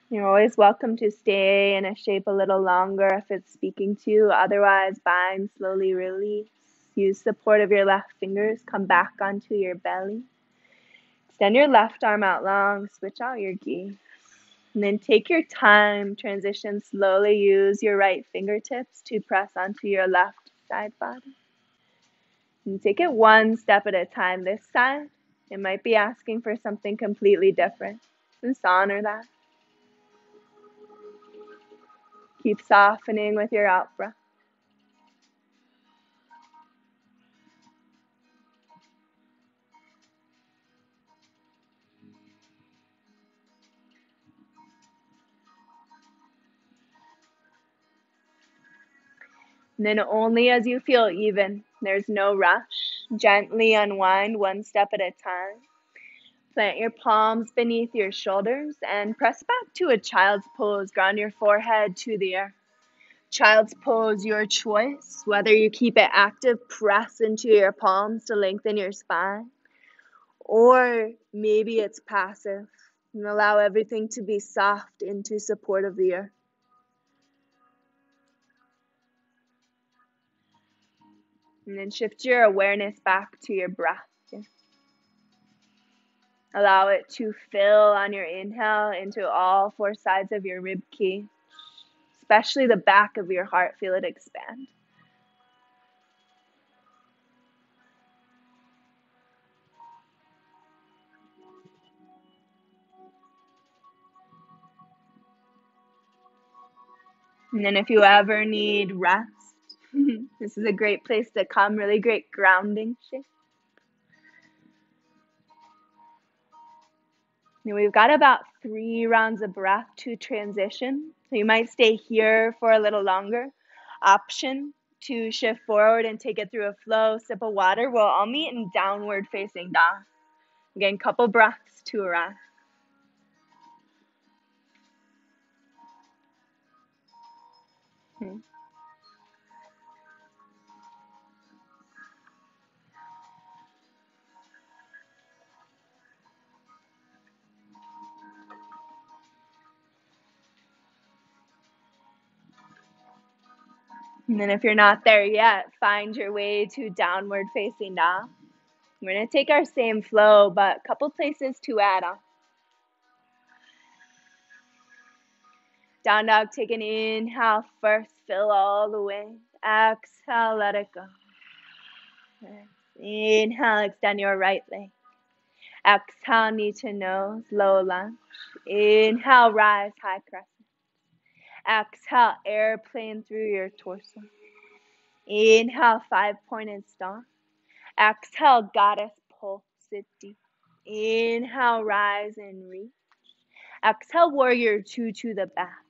You're always welcome to stay in a shape a little longer if it's speaking to you. Otherwise, bind, slowly release. Use support of your left fingers. Come back onto your belly. Extend your left arm out long. Switch out your gaze. And then take your time. Transition slowly. Use your right fingertips to press onto your left side body. And take it one step at a time. This side, it might be asking for something completely different. Just honor that. Keep softening with your out breath. And then only as you feel even, there's no rush. Gently unwind one step at a time. Plant your palms beneath your shoulders and press back to a child's pose. Ground your forehead to the earth. Child's pose, your choice. Whether you keep it active, press into your palms to lengthen your spine. Or maybe it's passive and allow everything to be soft into support of the earth. And then shift your awareness back to your breath. Allow it to fill on your inhale into all four sides of your rib cage, especially the back of your heart. Feel it expand. And then if you ever need rest, this is a great place to come. Really great grounding shape. Now we've got about 3 rounds of breath to transition. So you might stay here for a little longer. Option to shift forward and take it through a flow, sip of water. We'll all meet in downward facing dog. Again, couple breaths to arrive. And then if you're not there yet, find your way to downward facing dog. We're going to take our same flow, but a couple places to add on. Down dog, take an inhale first, fill all the way. Exhale, let it go. Inhale, extend your right leg. Exhale, knee to nose, low lunge. Inhale, rise, high crescent. Exhale, airplane through your torso. Inhale, 5-pointed star. Exhale, goddess pulse, sit deep. Inhale, rise and reach. Exhale, warrior 2 to the back.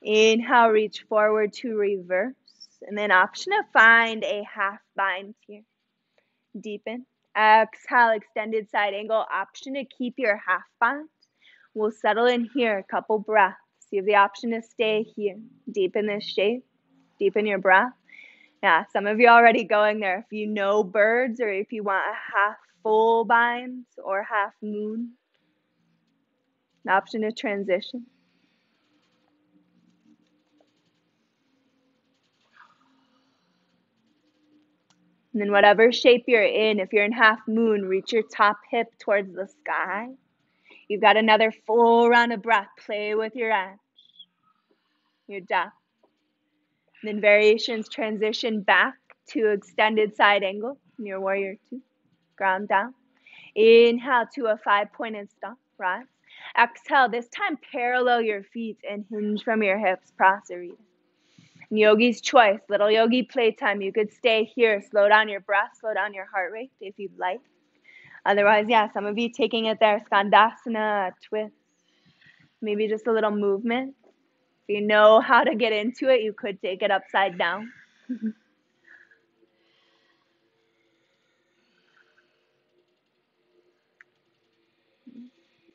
Inhale, reach forward to reverse. And then option to find a half bind here. Deepen. Exhale, extended side angle. Option to keep your half bind. We'll settle in here, a couple breaths. You have the option to stay here. Deepen this shape. Deepen your breath. Yeah, some of you already going there. If you know birds or if you want a half full bind or half moon, an option to transition. And then whatever shape you're in, if you're in half moon, reach your top hip towards the sky. You've got another full round of breath. Play with your edge. You're done. And then variations transition back to extended side angle in your warrior 2. Ground down. Inhale to a 5-pointed stomp. Rise. Exhale. This time parallel your feet and hinge from your hips. Prasarita. Yogi's choice, little yogi playtime. You could stay here, slow down your breath, slow down your heart rate if you'd like. Otherwise, yeah, some of you taking it there, Skandasana, twist, maybe just a little movement. If you know how to get into it, you could take it upside down.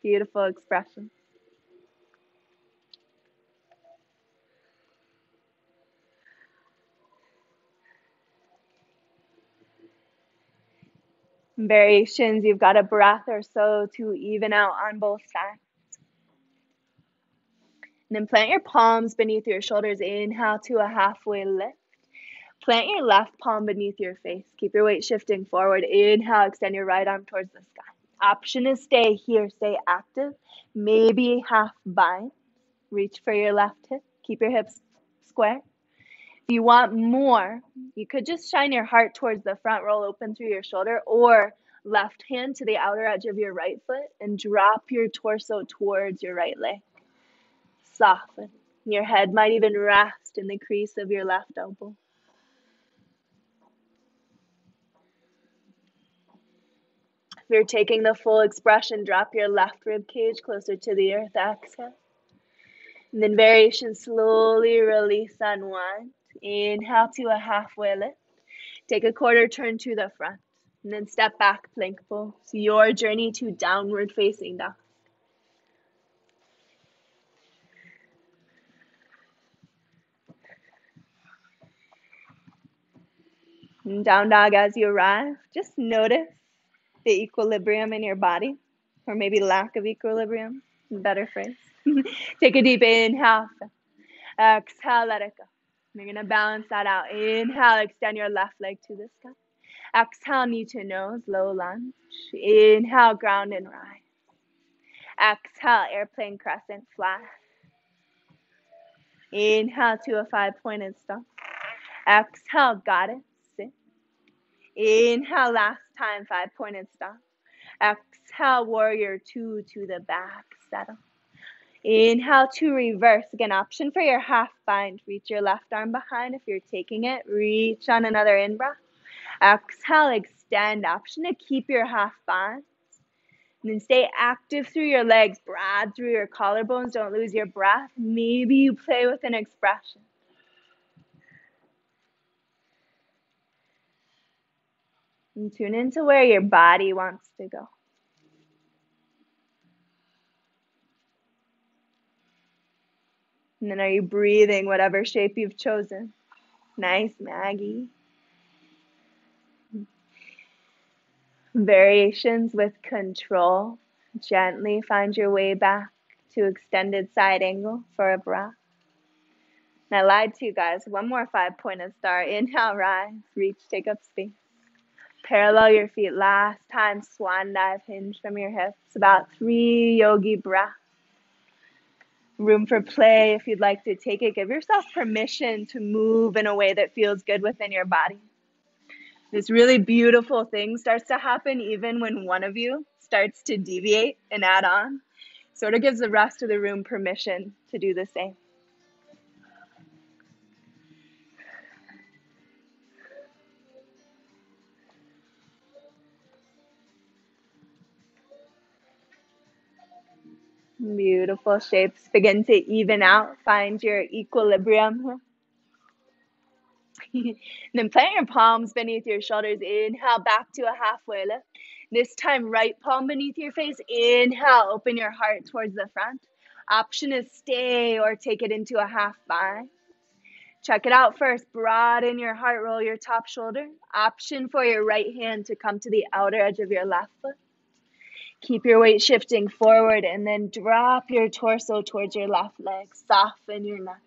Beautiful expression. Variations, you've got a breath or so to even out on both sides. And then plant your palms beneath your shoulders. Inhale to a halfway lift. Plant your left palm beneath your face. Keep your weight shifting forward. Inhale, extend your right arm towards the sky. Option is stay here, stay active. Maybe half bind. Reach for your left hip. Keep your hips square. If you want more, you could just shine your heart towards the front, roll open through your shoulder, or left hand to the outer edge of your right foot and drop your torso towards your right leg. Soften. Your head might even rest in the crease of your left elbow. If you're taking the full expression, drop your left rib cage closer to the earth. Exhale. And then variation, slowly release, unwind. Inhale to a halfway lift. Take a quarter turn to the front. And then step back, plank pose. Your journey to downward facing dog. And down dog as you arrive. Just notice the equilibrium in your body, or maybe lack of equilibrium, better phrase. Take a deep inhale. Exhale, let it go. You're going to balance that out. Inhale, extend your left leg to the sky. Exhale, knee to nose, low lunge. Inhale, ground and rise. Exhale, airplane crescent, flat. Inhale to a 5-pointed stomp. Exhale, goddess, sit. Inhale, last time, 5-pointed stomp. Exhale, warrior 2 to the back, settle. Inhale to reverse. Again, option for your half bind. Reach your left arm behind if you're taking it. Reach on another in-breath. Exhale, extend. Option to keep your half bind. And then stay active through your legs. Broad through your collarbones. Don't lose your breath. Maybe you play with an expression. And tune into where your body wants to go. And then are you breathing whatever shape you've chosen? Nice, Maggie. Variations with control. Gently find your way back to extended side angle for a breath. And I lied to you guys. One more 5-pointed star. Inhale, rise, reach, take up space. Parallel your feet. Last time, swan dive, hinge from your hips. About 3 yogi breaths. Room for play if you'd like to take it. Give yourself permission to move in a way that feels good within your body. This really beautiful thing starts to happen even when one of you starts to deviate and add on. Sort of gives the rest of the room permission to do the same. Beautiful shapes. Begin to even out. Find your equilibrium. Then plant your palms beneath your shoulders. Inhale, back to a halfway lift. This time, right palm beneath your face. Inhale, open your heart towards the front. Option is stay or take it into a half bind. Check it out first. Broaden your heart, roll your top shoulder. Option for your right hand to come to the outer edge of your left foot. Keep your weight shifting forward and then drop your torso towards your left leg. Soften your neck.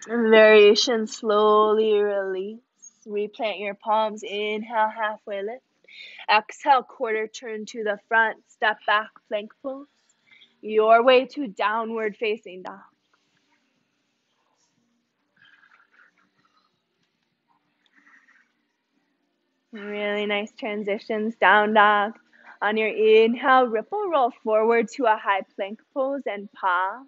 Variation, slowly release. Replant your palms. Inhale, halfway lift. Exhale, quarter turn to the front. Step back, plank pose. Your way to downward facing dog. Really nice transitions. Down dog. On your inhale, ripple roll forward to a high plank pose and pause.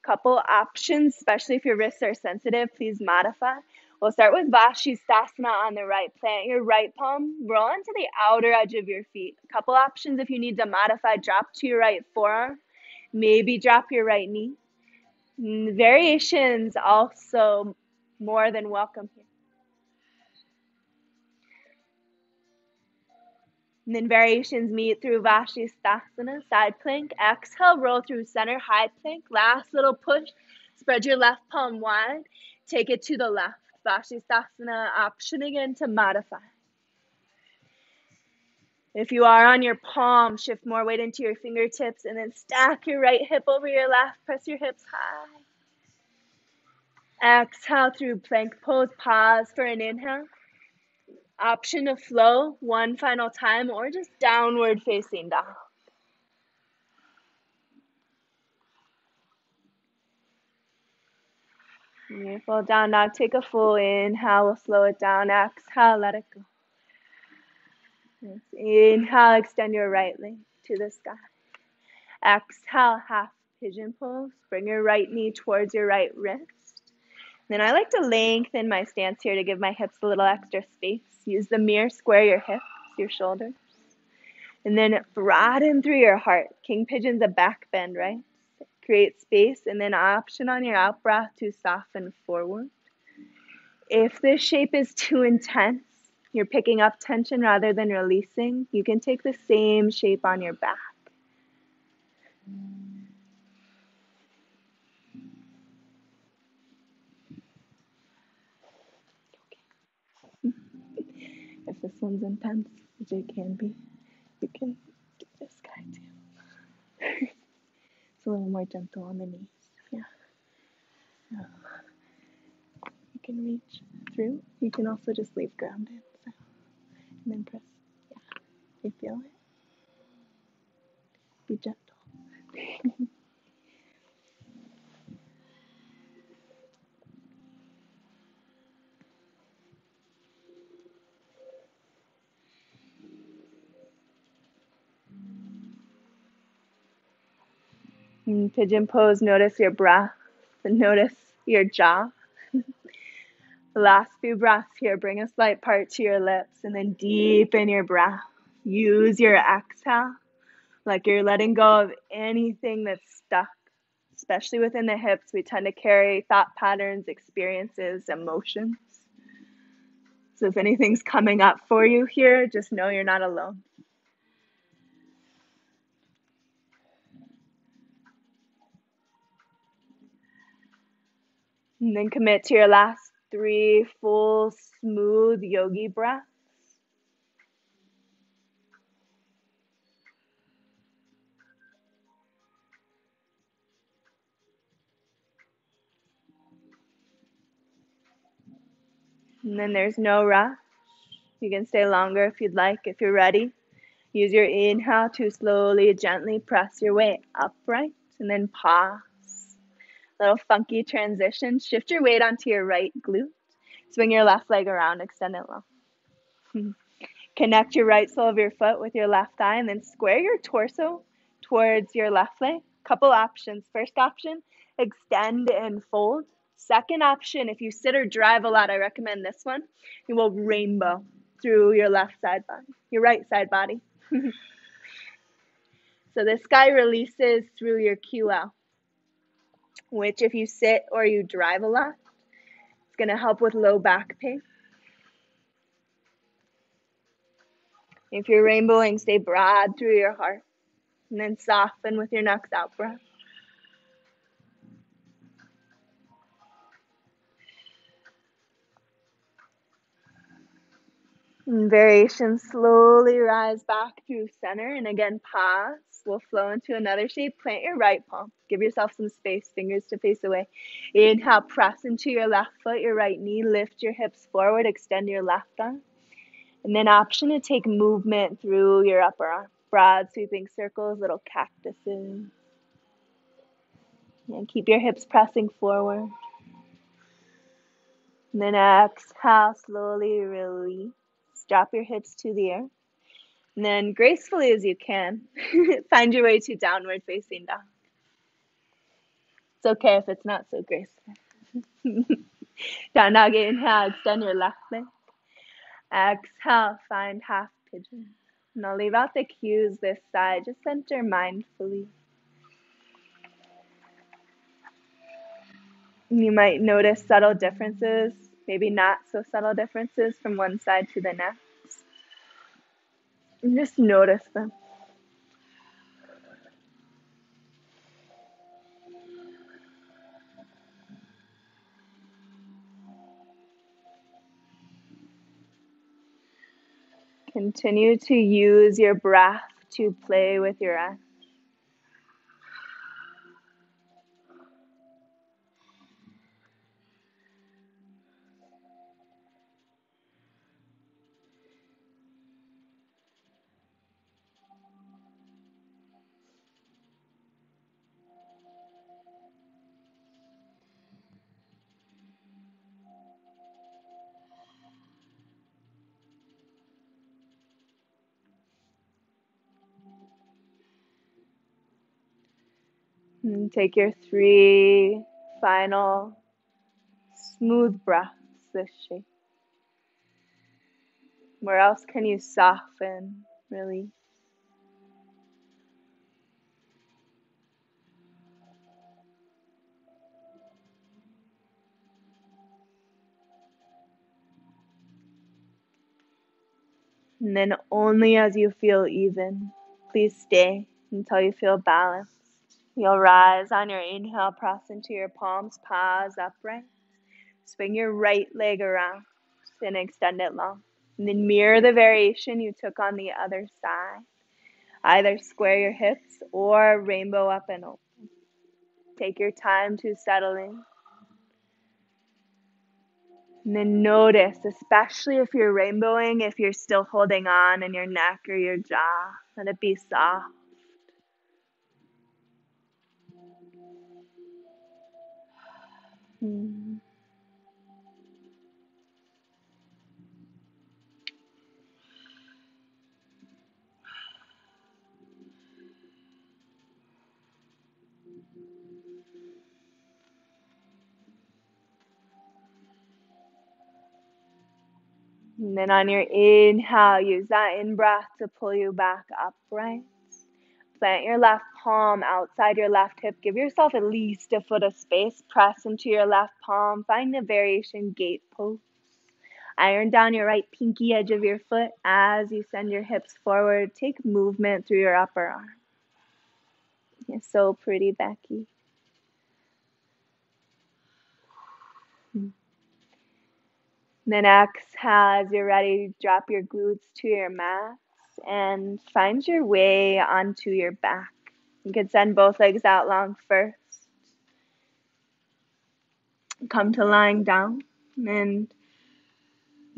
Couple options, especially if your wrists are sensitive, please modify. We'll start with Vashisthasana on the right. Plant your right palm, roll onto the outer edge of your feet. Couple options if you need to modify, drop to your right forearm, maybe drop your right knee. Variations also more than welcome here. And then variations meet through Vashisthasana, side plank. Exhale, roll through center, high plank. Last little push. Spread your left palm wide. Take it to the left. Vashisthasana, option again to modify. If you are on your palm, shift more weight into your fingertips and then stack your right hip over your left. Press your hips high. Exhale through plank pose. Pause for an inhale. Option to flow one final time or just downward facing dog. Beautiful. Down dog. Take a full inhale. We'll slow it down. Exhale. Let it go. Inhale. Extend your right leg to the sky. Exhale. Half pigeon pose. Bring your right knee towards your right wrist. Then I like to lengthen my stance here to give my hips a little extra space. Use the mirror. Square your hips, your shoulders. And then broaden through your heart. King pigeon's a back bend, right? Create space, and then option on your out breath to soften forward. If this shape is too intense, you're picking up tension rather than releasing, you can take the same shape on your back. If this one's intense, which it can be, you can do this guy too. It's a little more gentle on the knees. Yeah. So you can reach through. You can also just leave grounded. So, and then press. Yeah. You feel it? Be gentle. In pigeon pose, notice your breath. Notice your jaw. The last few breaths here, bring a slight part to your lips and then deepen your breath. Use your exhale like you're letting go of anything that's stuck, especially within the hips. We tend to carry thought patterns, experiences, emotions. So if anything's coming up for you here, just know you're not alone. And then commit to your last 3 full, smooth yogi breaths. And then there's no rush. You can stay longer if you'd like. If you're ready, use your inhale to slowly, gently press your way upright and then pause. Little funky transition. Shift your weight onto your right glute. Swing your left leg around, extend it long. Connect your right sole of your foot with your left thigh and then square your torso towards your left leg. Couple options. First option, extend and fold. Second option, if you sit or drive a lot, I recommend this one. You will rainbow through your left side body, your right side body. So this guy releases through your QL, which if you sit or you drive a lot, it's going to help with low back pain. If you're rainbowing, stay broad through your heart and then soften with your next out breath. And variation, slowly rise back through center and again pause. We'll flow into another shape. Plant your right palm. Give yourself some space, fingers to face away. Inhale, press into your left foot, your right knee. Lift your hips forward, extend your left arm. And then option to take movement through your upper arm. Broad sweeping circles, little cactuses. And keep your hips pressing forward. And then exhale, slowly release. Drop your hips to the earth. And then gracefully as you can, find your way to downward facing dog. It's okay if it's not so graceful. Down dog, inhale, extend your left leg. Exhale, find half pigeon. And I'll leave out the cues this side. Just center mindfully. You might notice subtle differences, maybe not so subtle differences from one side to the next. And just notice them. Continue to use your breath to play with your eyes. And take your 3 final smooth breaths this shape. Where else can you soften, release? And then only as you feel even, please stay until you feel balanced. You'll rise on your inhale, press into your palms, pause upright. Swing your right leg around and extend it long. And then mirror the variation you took on the other side. Either square your hips or rainbow up and open. Take your time to settle in. And then notice, especially if you're rainbowing, if you're still holding on in your neck or your jaw, let it be soft. And then on your inhale, use that in-breath to pull you back upright. Plant your left palm outside your left hip. Give yourself at least a foot of space. Press into your left palm. Find the variation gate pose. Iron down your right pinky edge of your foot as you send your hips forward. Take movement through your upper arm. You're so pretty, Becky. Then exhale as you're ready, drop your glutes to your mats and find your way onto your back. You can send both legs out long first. Come to lying down and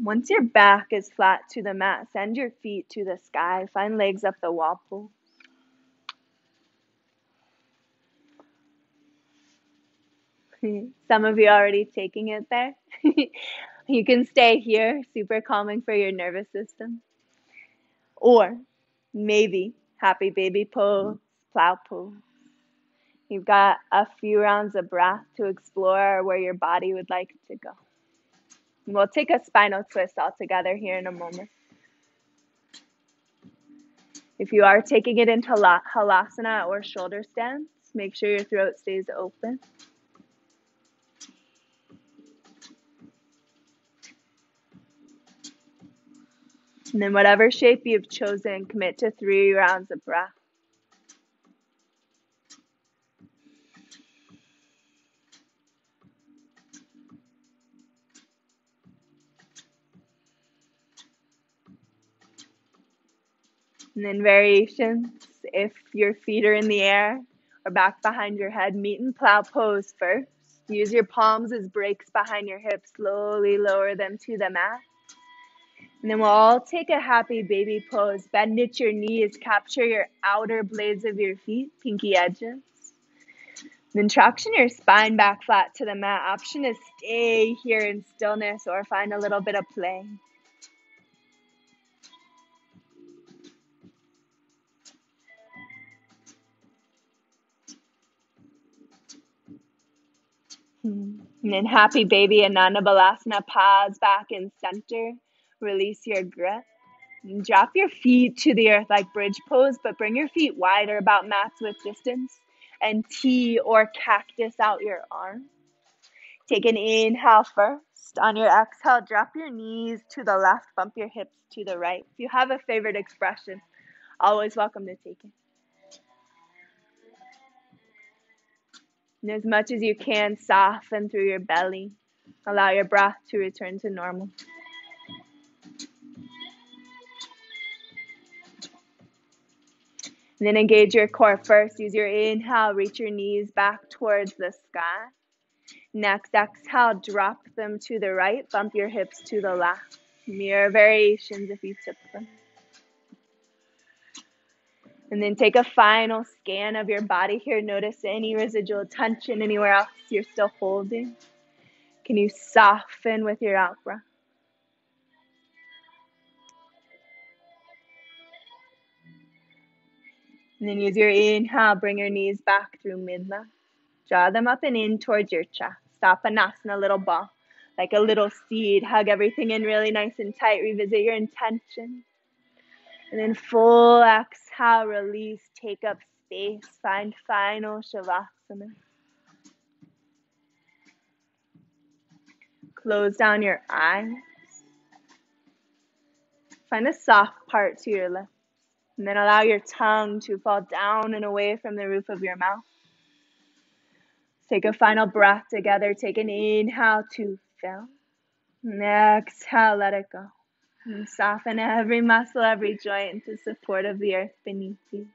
Once your back is flat to the mat, send your feet to the sky. Find legs up the wall pole. Some of you are already taking it there. You can stay here, super calming for your nervous system. Or maybe happy baby pose, plow pose. You've got a few rounds of breath to explore where your body would like to go. We'll take a spinal twist all together here in a moment. If you are taking it into halasana or shoulder stance, make sure your throat stays open. And then whatever shape you've chosen, commit to 3 rounds of breath. And then variations, if your feet are in the air or back behind your head, meet in plow pose first. Use your palms as brakes behind your hips. Slowly lower them to the mat. And then we'll all take a happy baby pose. Bend at your knees. Capture your outer blades of your feet, pinky edges. Then traction your spine back flat to the mat. Option is stay here in stillness or find a little bit of play. And then happy baby, Ananda Balasana, pause back in center. Release your grip. And drop your feet to the earth like bridge pose, but bring your feet wider, about mats with distance. And T or cactus out your arm. Take an inhale first. On your exhale, drop your knees to the left, bump your hips to the right. If you have a favorite expression, always welcome to take it. And as much as you can, soften through your belly. Allow your breath to return to normal. And then engage your core first. Use your inhale, reach your knees back towards the sky. Next, exhale, drop them to the right, bump your hips to the left. Mirror variations if you took them. And then take a final scan of your body here. Notice any residual tension anywhere else you're still holding. Can you soften with your out breath? And then use your inhale, bring your knees back through midline. Draw them up and in towards your chest. Stapanasana, little ball, like a little seed. Hug everything in really nice and tight. Revisit your intention. And then full exhale, release, take up space. Find final Shavasana. Close down your eyes. Find a soft part to your lips. And then allow your tongue to fall down and away from the roof of your mouth. Take a final breath together. Take an inhale to fill. And exhale, let it go. And soften every muscle, every joint into support of the earth beneath you.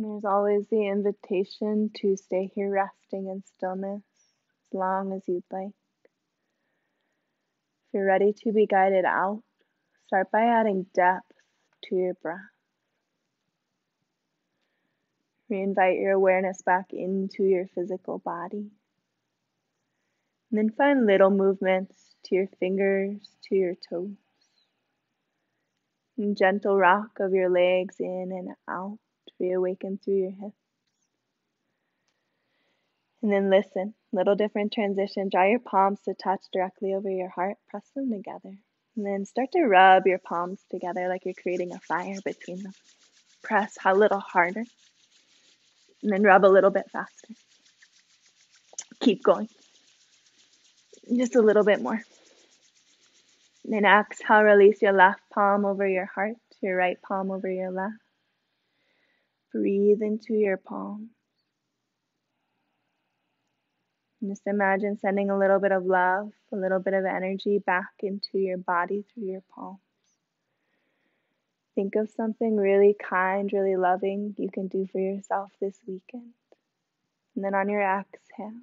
There's always the invitation to stay here resting in stillness as long as you'd like. If you're ready to be guided out, start by adding depth to your breath. Reinvite your awareness back into your physical body. And then find little movements to your fingers, to your toes. And gentle rock of your legs in and out. Reawaken through your hips. And then listen. Little different transition. Draw your palms to touch directly over your heart. Press them together. And then start to rub your palms together like you're creating a fire between them. Press a little harder. And then rub a little bit faster. Keep going. Just a little bit more. And then exhale, release your left palm over your heart, your right palm over your left. Breathe into your palm. And just imagine sending a little bit of love, a little bit of energy back into your body through your palms. Think of something really kind, really loving you can do for yourself this weekend. And then on your exhale,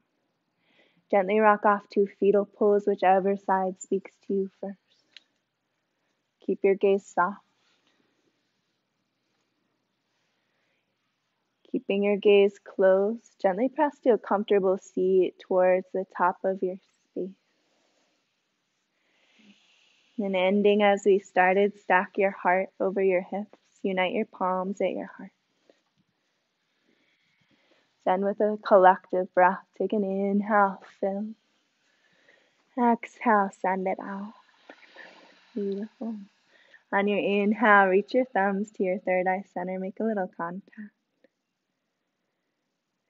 gently rock off to fetal pose, whichever side speaks to you first. Keep your gaze soft. Keeping your gaze closed, gently press to a comfortable seat towards the top of your space. And ending as we started, stack your heart over your hips. Unite your palms at your heart. Send with a collective breath. Take an inhale, fill. Exhale, send it out. Beautiful. On your inhale, reach your thumbs to your third eye center. Make a little contact.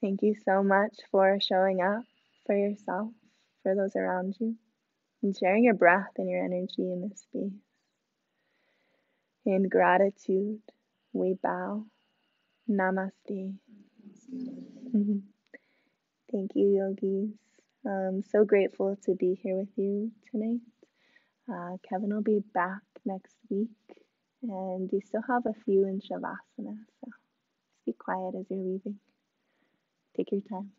Thank you so much for showing up for yourself, for those around you, and sharing your breath and your energy in this space. In gratitude, we bow. Namaste. Thank you, yogis. I'm so grateful to be here with you tonight. Kevin will be back next week, and we still have a few in Shavasana, so just be quiet as you're leaving. Take your time.